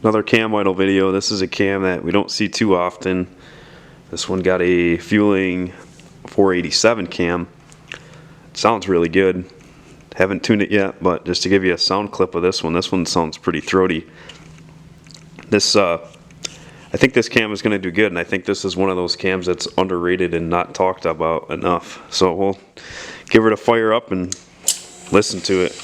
Another cam idle video. This is a cam that we don't see too often. This one got a Feuling 487 cam. It sounds really good. Haven't tuned it yet, but just to give you a sound clip of this one sounds pretty throaty. This I think this cam is going to do good, and I think this is one of those cams that's underrated and not talked about enough. So we'll give it a fire up and listen to it.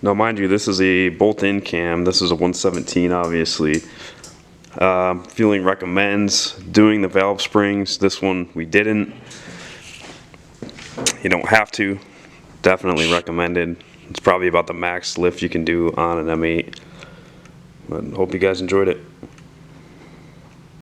Now mind you, this is a bolt-in cam. This is a 117 obviously. Feuling recommends doing the valve springs. This one we didn't. You don't have to. Definitely recommended. It's probably about the max lift you can do on an M8. But hope you guys enjoyed it.